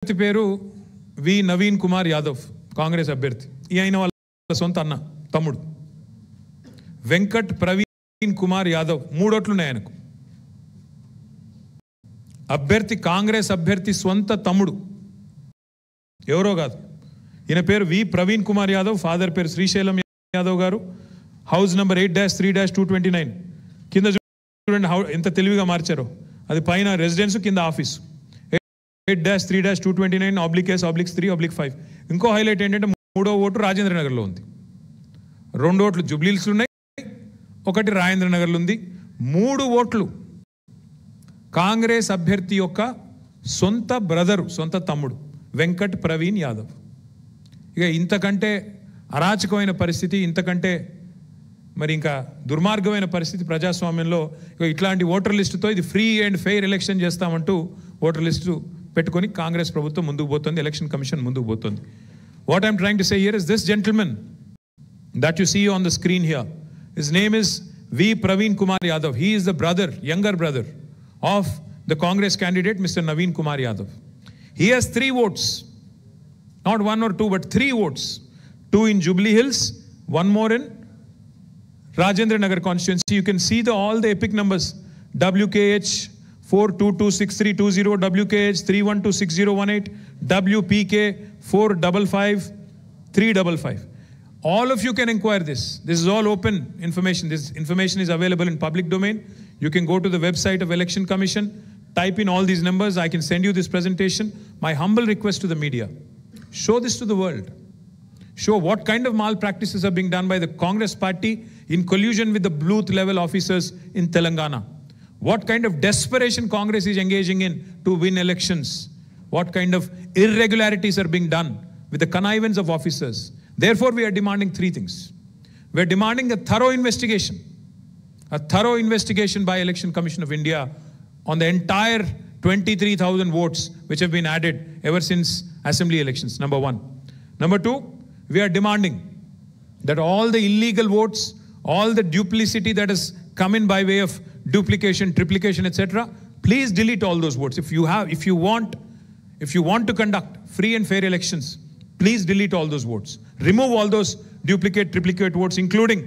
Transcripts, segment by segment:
అభ్యర్థి పేరు వి నవీన్ కుమార్ యాదవ్, కాంగ్రెస్ అభ్యర్థి. ఈయన వాళ్ళ సొంత అన్న తమ్ముడు. వెంకట్ ప్రవీణ్ కుమార్ యాదవ్ 3 ఓట్లున్నాయి ఆయనకు. అభ్యర్థి కాంగ్రెస్ అభ్యర్థి సొంత తమ్ముడు, ఎవరో కాదు. ఈయన పేరు వి ప్రవీణ్ కుమార్ యాదవ్, ఫాదర్ పేరు శ్రీశైలం యాదవ్ గారు. House number 8-3-229. కింద చూడండి ఎంత తెలివిగా మార్చారో. అది పైన రెసిడెన్స్, కింద ఆఫీసు. 8-3-229/S/3/5. ఇంకో హైలైట్ ఏంటంటే 3వ ఓటు రాజేంద్ర నగర్లో ఉంది, 2 ఓట్లు జుబ్లీహిల్స్ ఉన్నాయి, 1 రాజేంద్ర నగర్లో ఉంది. 3 ఓట్లు కాంగ్రెస్ అభ్యర్థి యొక్క సొంత బ్రదరు, సొంత తమ్ముడు వెంకట్ ప్రవీణ్ యాదవ్. ఇక ఇంతకంటే అరాచకమైన పరిస్థితి, ఇంతకంటే మరి ఇంకా దుర్మార్గమైన పరిస్థితి ప్రజాస్వామ్యంలో. ఇట్లాంటి ఓటర్ లిస్టుతో ఇది ఫ్రీ అండ్ ఫెయిర్ ఎలక్షన్ చేస్తామంటూ ఓటర్ లిస్టు పెట్టుకొని కాంగ్రెస్ ప్రభుత్వం ముందుకు పోతుంది, ఎలక్షన్ కమిషన్ ముందుకు పోతుంది. What I'm trying to say here is this gentlemen that you see on the screen here. His name is V. Praveen Kumar Yadav. He is the brother, younger brother of the Congress candidate, Mr. Naveen Kumar Yadav. He has 3 votes. Not 1 or 2, but 3 votes. 2 in Jubilee Hills, 1 more in Rajendra Nagar constituency. You can see all the epic numbers. WKH 4226320, WKH 3126018, WPK 455-355. All of you can inquire this. This is all open information. This information is available in public domain. You can go to the website of Election Commission, type in all these numbers. I can send you this presentation. My humble request to the media, show this to the world. Show what kind of malpractices are being done by the Congress party in collusion with the booth level officers in Telangana. What kind of desperation Congress is engaging in to win elections. What kind of irregularities are being done with the connivance of officers. Therefore, we are demanding 3 things. We are demanding a thorough investigation by Election Commission of India on the entire 23,000 votes which have been added ever since assembly elections, number 1. Number 2, we are demanding that all the illegal votes, all the duplicity that has come in by way of duplication, triplication, etc., please delete all those votes. If you want to conduct free and fair elections, please delete all those votes. Remove all those duplicate, triplicate votes, including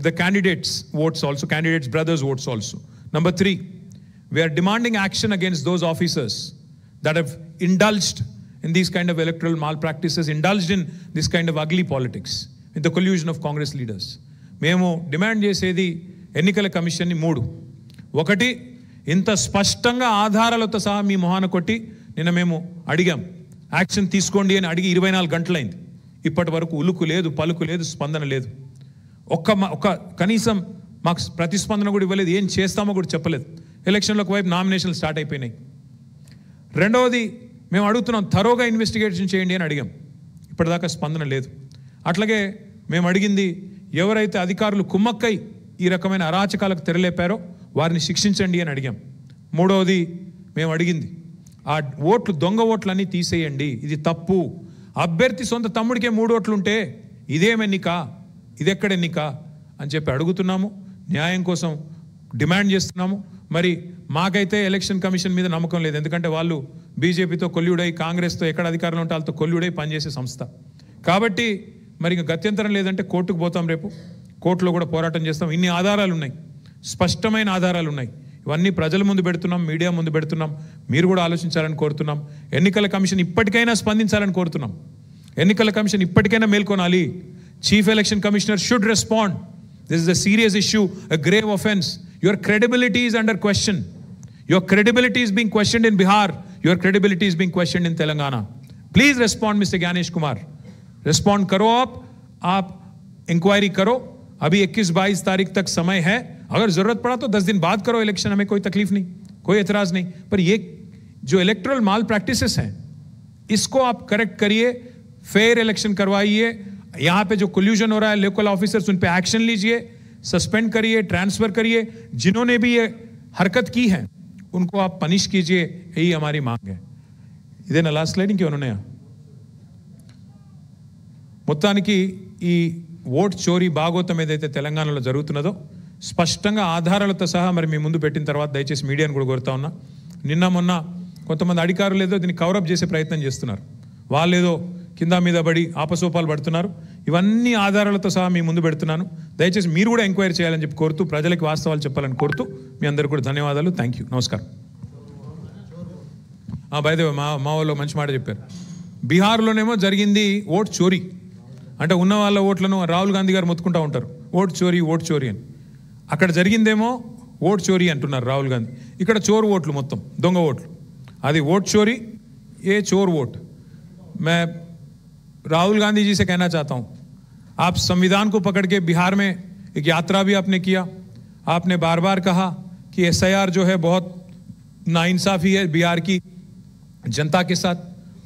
the candidates' votes also, candidates' brothers' votes also. Number 3, we are demanding action against those officers that have indulged in these kind of electoral malpractices, indulged in this kind of ugly politics, with the collusion of Congress leaders. మేము demand చేసేది ఎన్నికల కమిషన్ని 3. 1, ఇంత స్పష్టంగా ఆధారాలతో సహా మీ మొహాన కొట్టి నిన్న మేము అడిగాం, యాక్షన్ తీసుకోండి అని అడిగి 24 గంటలైంది. ఇప్పటి వరకు ఉలుకు లేదు, పలుకు లేదు, స్పందన లేదు. ఒక్క కనీసం మాకు ప్రతిస్పందన కూడా ఇవ్వలేదు, ఏం చేస్తామో కూడా చెప్పలేదు. ఎలక్షన్లకు వైపు నామినేషన్లు స్టార్ట్ అయిపోయినాయి. 2వది, మేము అడుగుతున్నాం థరోగా ఇన్వెస్టిగేషన్ చేయండి అని అడిగాం, ఇప్పటిదాకా స్పందన లేదు. అట్లాగే మేము అడిగింది, ఎవరైతే అధికారులు కుమ్మక్కై ఈ రకమైన అరాచకాలకు తెరలేపారో వారిని శిక్షించండి అని అడిగాం. 3వది మేము అడిగింది, ఆ ఓట్లు, దొంగ ఓట్లన్నీ తీసేయండి, ఇది తప్పు. అభ్యర్థి సొంత తమ్ముడికే 3 ఓట్లు ఉంటే ఇదేమెన్నిక, ఇదెక్కడ ఎన్నిక అని చెప్పి అడుగుతున్నాము. న్యాయం కోసం డిమాండ్ చేస్తున్నాము. మరి మాకైతే ఎలక్షన్ కమిషన్ మీద నమ్మకం లేదు, ఎందుకంటే వాళ్ళు బీజేపీతో కొల్లుడై, కాంగ్రెస్తో ఎక్కడ అధికారంలో ఉంటే వాళ్ళతో కొల్లుడై పనిచేసే సంస్థ. కాబట్టి మరి ఇంకా గత్యంతరం లేదంటే కోర్టుకు పోతాం, రేపు కోర్టులో కూడా పోరాటం చేస్తాం. ఇన్ని ఆధారాలు ఉన్నాయి, స్పష్టమైన ఆధారాలు ఉన్నాయి. ఇవన్నీ ప్రజల ముందు పెడుతున్నాం, మీడియా ముందు పెడుతున్నాం. మీరు కూడా ఆలోచించాలని కోరుతున్నాం. ఎన్నికల కమిషన్ ఇప్పటికైనా స్పందించాలని కోరుతున్నాం. ఎన్నికల కమిషన్ ఇప్పటికైనా మేల్కొనాలి. Chief election commissioner should respond. This is a serious issue, a grave offense. Your credibility is under question. Your credibility is being questioned in Bihar. Your credibility is being questioned in Telangana. Please respond, Mr. Gyanesh Kumar. Respond करो आप inquiry करो. अभी 21-22 तारीख तक समय है. अगर जरूरत पड़ा तो 10 दिन बाद करो इलेक्शन, हमें कोई तकलीफ नहीं, कोई एतराज नहीं. पर ये जो इलेक्टोरल माल प्रैक्टिसेस हैं, इसको आप करेक्ट करिए, फेयर इलेक्शन करवाइए. यहाँ पे जो कोल्यूशन हो रहा है, लोकल ऑफिसर्स, उन पे एक्शन लीजिए, सस्पेंड करिए, ट्रांसफर करिए. जिन्होंने भी ये हरकत की है उनको आप पनिश कीजिए, यही हमारी मांग है. इधर लास्ट स्लाइडिंग क्यों उन्होंने మొత్తానికి ఈ ఓట్ చోరీ భాగోతం ఏదైతే తెలంగాణలో జరుగుతున్నదో స్పష్టంగా ఆధారాలతో సహా మరి మీ ముందు పెట్టిన తర్వాత దయచేసి మీడియాను కూడా కోరుతా ఉన్నా. నిన్న మొన్న కొంతమంది అధికారులు ఏదో దీన్ని కవరప్ చేసే ప్రయత్నం చేస్తున్నారు. వాళ్ళేదో కింద మీద పడి ఆపసోపాలు పడుతున్నారు. ఇవన్నీ ఆధారాలతో సహా మీ ముందు పెడుతున్నాను. దయచేసి మీరు కూడా ఎంక్వైరీ చేయాలని చెప్పి కోరుతూ, ప్రజలకు వాస్తవాలు చెప్పాలని కోరుతూ మీ అందరికీ కూడా ధన్యవాదాలు. Thank you. నమస్కారం. బై ద వే మా వాళ్ళు మంచి మాట చెప్పారు. బీహార్లోనేమో జరిగింది ఓట్ చోరీ. అంటే ఉన్న వాళ్ళ ఓట్లను రాహుల్ గాంధీ గారు మొత్తుకుంటూ ఉంటారు, ఓట్ చోరీ అని. అక్కడ జరిగిందేమో ఓట్ చోరీ అంటున్నారు రాహుల్ గాంధీ. ఇక్కడ చోరు ఓట్లు, మొత్తం దొంగ ఓట్లు. అది ఓట్ चोरी, ये चोर वोट. मैं राहुल गांधी जी से कहना चाहता हूं, आप संविधान को पकड़ के बिहार में एक यात्रा भी आपने किया. आपने बार बार कहा कि SIR जो है बहुत नाइंसाफी है बिहार की जनता के साथ.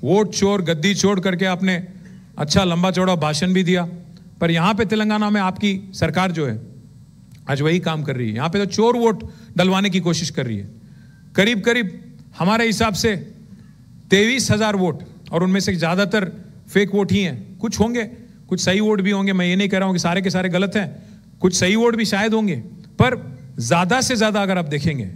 वोट चोर, गद्दी छोड़ करके आपने अच्छा लंबा चौड़ा भाषण भी दिया. पर यहाँ पे तेलंगाना में आपकी सरकार जो है आज वही काम कर रही है. यहाँ पे तो चोर वोट डलवाने की कोशिश कर रही है. करीब करीब हमारे हिसाब से 23,000 वोट, और उनमें से ज़्यादातर फेक वोट ही हैं. कुछ होंगे, कुछ सही वोट भी होंगे. मैं ये नहीं कह रहा हूँ कि सारे के सारे गलत हैं. कुछ सही वोट भी शायद होंगे, पर ज़्यादा से ज़्यादा अगर आप देखेंगे,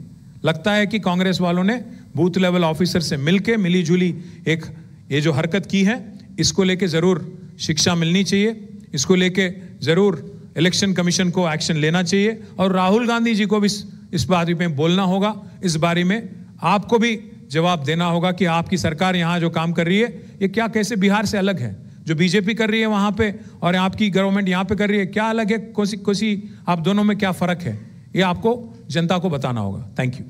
लगता है कि कांग्रेस वालों ने बूथ लेवल ऑफिसर से मिलके मिली जुली एक ये जो हरकत की है, इसको लेके ज़रूर शिक्षा मिलनी चाहिए. इसको लेके ज़रूर इलेक्शन कमीशन को एक्शन लेना चाहिए, और राहुल गांधी जी को भी इस बारे में बोलना होगा. इस बारे में आपको भी जवाब देना होगा कि आपकी सरकार यहाँ जो काम कर रही है, ये क्या कैसे बिहार से अलग है. जो बीजेपी कर रही है वहाँ पे और आपकी गवर्नमेंट यहाँ पे कर रही है, क्या अलग है, कोसी आप दोनों में क्या फ़र्क है, ये आपको जनता को बताना होगा. Thank you.